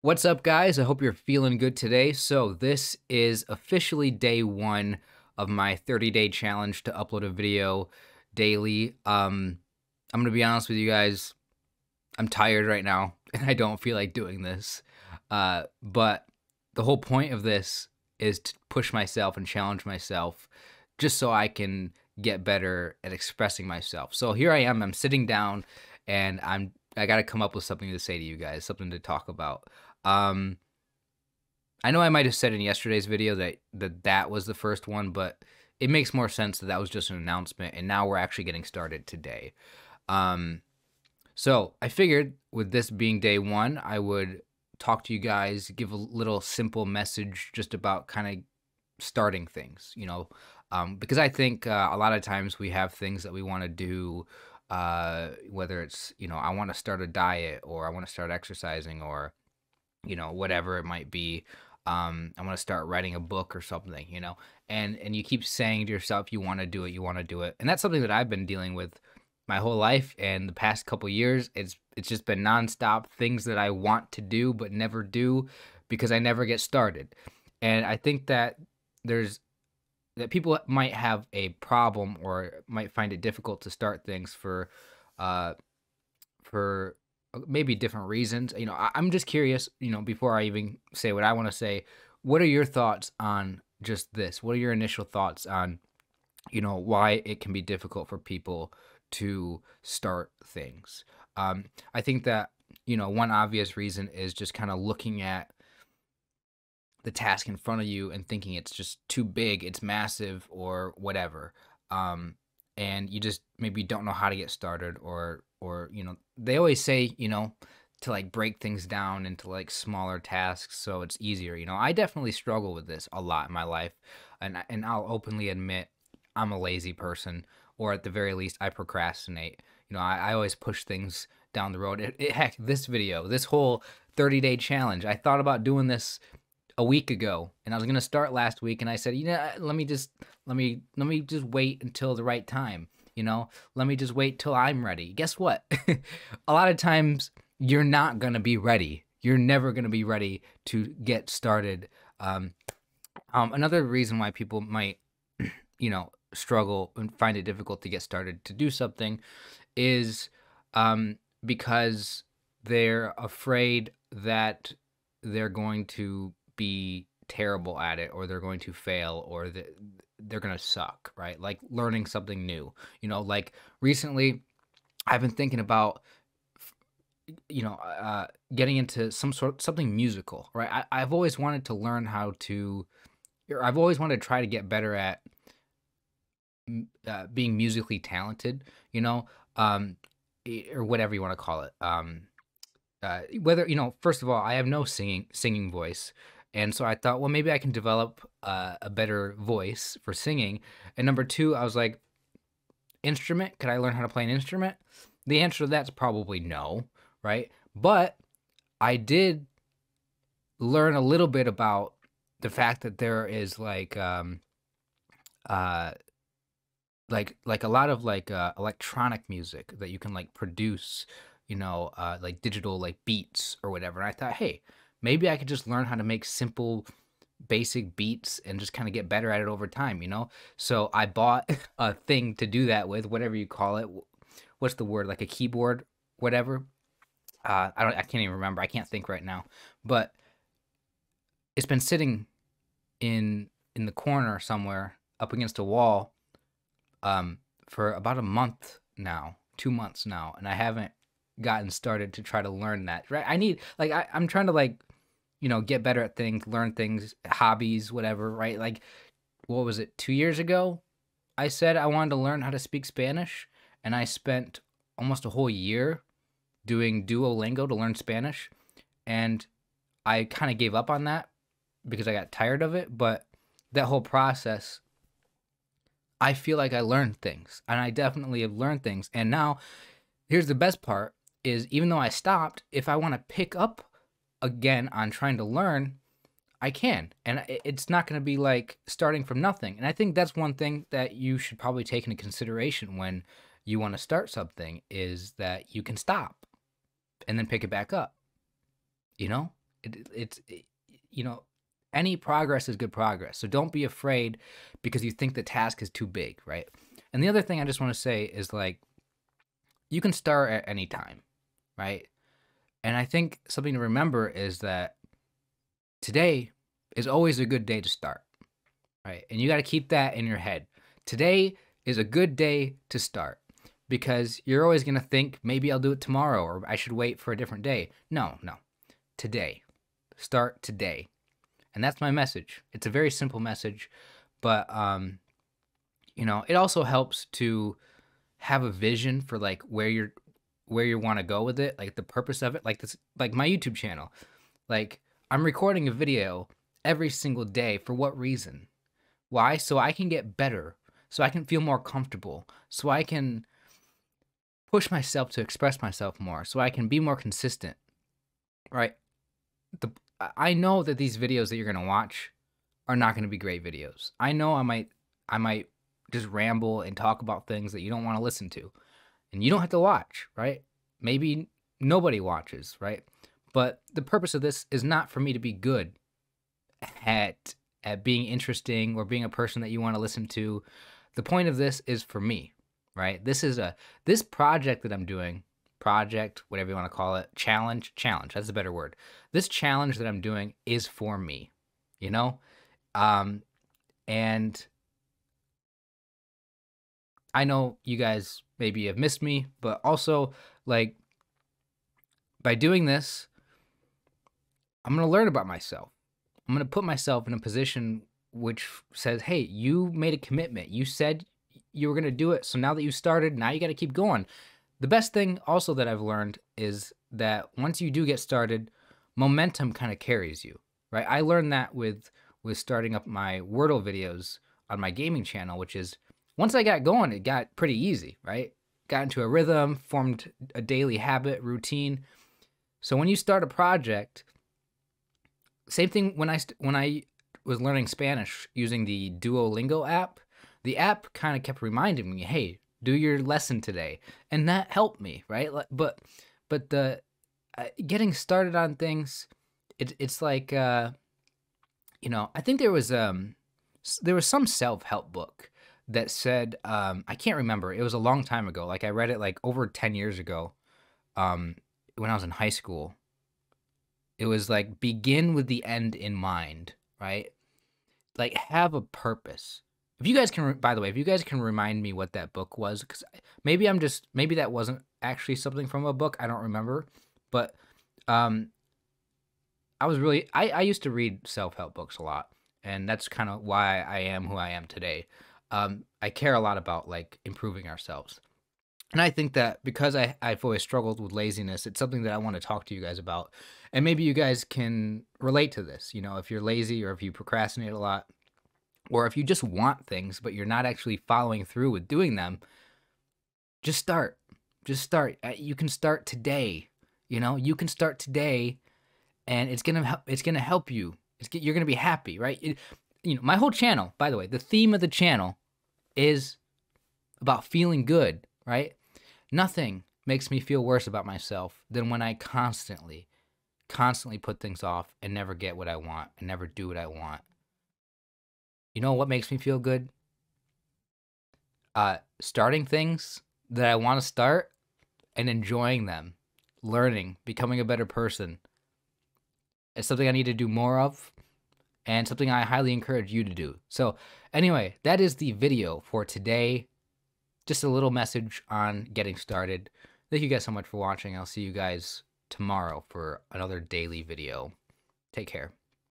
What's up, guys? I hope you're feeling good today. So, this is officially day one of my 30-day challenge to upload a video daily. I'm gonna be honest with you guys, I'm tired right now and I don't feel like doing this. But the whole point of this is to push myself and challenge myself just so I can get better at expressing myself. So here I am, I'm sitting down and I got to come up with something to say to you guys, something to talk about. Um, I know I might have said in yesterday's video that was the first one, but it makes more sense that that was just an announcement, and now we're actually getting started today. Um, so I figured with this being day one, I would talk to you guys, give a little simple message just about kind of starting things, because I think a lot of times we have things that we want to do, whether it's, I want to start a diet or I want to start exercising or whatever it might be. I want to start writing a book or something, and you keep saying to yourself, you want to do it, you want to do it. And that's something that I've been dealing with my whole life. And the past couple years, it's just been nonstop things that I want to do, but never do because I never get started. And I think that there's that people might have a problem or might find it difficult to start things uh, for maybe different reasons. I'm just curious, before I even say what I want to say, what are your thoughts on just this? What are your initial thoughts on, why it can be difficult for people to start things? I think that, one obvious reason is just kind of looking at the task in front of you and thinking it's just too big, it's massive, or whatever. Um, and you just maybe don't know how to get started, or they always say, to like break things down into like smaller tasks so it's easier. I definitely struggle with this a lot in my life, and I'll openly admit I'm a lazy person, or at the very least I procrastinate. I always push things down the road. Heck, this video, this whole 30-day challenge, I thought about doing this a week ago, and I was gonna start last week, and I said, let me just wait until the right time. Let me just wait till I'm ready. Guess what? A lot of times you're not gonna be ready. You're never gonna be ready to get started. Another reason why people might, struggle and find it difficult to get started to do something is because they're afraid that they're going to be terrible at it, or they're going to fail, or they're going to suck, right? Like learning something new. Like recently I've been thinking about getting into something musical, right? I've always wanted to learn how to, or I've always wanted to try to get better at being musically talented, um, or whatever you want to call it. Whether first of all, I have no singing voice, and so I thought, well, maybe I can develop a better voice for singing. And number two, I was like, instrument, could I learn how to play an instrument? The answer to that's probably no, right? But I did learn a little bit about the fact that there is uh like a lot of electronic music that you can like produce, like digital like beats or whatever. And I thought, hey, maybe I could just learn how to make simple basic beats and just kind of get better at it over time. So I bought a thing to do that with, whatever you call it. What's the word? Like a keyboard, whatever. I can't even remember. I can't think right now. But it's been sitting in the corner somewhere up against a wall for about a month now, 2 months now, and I haven't gotten started to try to learn that. Right? I need I'm trying to get better at things, learn things, hobbies, whatever. Right? Like, what was it? 2 years ago, I said I wanted to learn how to speak Spanish, and I spent almost a whole year doing Duolingo to learn Spanish, and I kind of gave up on that because I got tired of it. But that whole process, I feel like I learned things, and I definitely have learned things. And now, here's the best part is, even though I stopped, if I want to pick up again on trying to learn, I can. And it's not going to be like starting from nothing. And I think that's one thing that you should probably take into consideration when you want to start something, is that you can stop and then pick it back up, you know? You know, any progress is good progress. So don't be afraid because you think the task is too big, right? And the other thing I just want to say is like, you can start at any time, right? And I think something to remember is that today is always a good day to start, right? And you got to keep that in your head. Today is a good day to start because you're always going to think maybe I'll do it tomorrow or I should wait for a different day. No, no. Today. Start today. And that's my message. It's a very simple message, but it also helps to have a vision for like where you want to go with it, like the purpose of it, like this, like my YouTube channel. Like I'm recording a video every single day for what reason? Why? So I can get better, so I can feel more comfortable, so I can push myself to express myself more, so I can be more consistent, right? I know that these videos that you're going to watch are not going to be great videos. I know I might just ramble and talk about things that you don't want to listen to. And you don't have to watch, right? Maybe nobody watches, right? But the purpose of this is not for me to be good at being interesting or being a person that you want to listen to. The point of this is for me, right? This project that I'm doing, project, whatever you want to call it, challenge, that's a better word. This challenge that I'm doing is for me, you know? And I know you guys maybe have missed me, but also like by doing this, I'm going to learn about myself. I'm going to put myself in a position which says, hey, you made a commitment. You said you were going to do it. So now that you started, now you got to keep going. The best thing also that I've learned is that once you do get started, momentum kind of carries you, right? I learned that with starting up my Wordle videos on my gaming channel, which is once I got going, it got pretty easy, right? Got into a rhythm, formed a daily habit, routine. So when you start a project, same thing when I was learning Spanish using the Duolingo app, the app kind of kept reminding me, hey, do your lesson today. And that helped me, right? But the getting started on things, it's like, I think there was some self-help book that said, I can't remember. It was a long time ago. Like I read it like over 10 years ago when I was in high school. It was like begin with the end in mind, right? Like have a purpose. If you guys can, by the way, if you guys can remind me what that book was, because maybe that wasn't actually something from a book. I don't remember. But I used to read self-help books a lot. And that's kind of why I am who I am today. I care a lot about like improving ourselves. And I think that because I've always struggled with laziness, it's something that I want to talk to you guys about. And maybe you guys can relate to this, if you're lazy or if you procrastinate a lot, or if you just want things, but you're not actually following through with doing them, just start. Just start. You can start today. You can start today and it's going to help you. You're going to be happy, right? My whole channel, by the way, the theme of the channel is about feeling good, right? Nothing makes me feel worse about myself than when I constantly put things off and never get what I want and never do what I want. You know what makes me feel good? Starting things that I want to start and enjoying them, learning, becoming a better person. It's something I need to do more of and something I highly encourage you to do. So anyway, that is the video for today. Just a little message on getting started. Thank you guys so much for watching. I'll see you guys tomorrow for another daily video. Take care.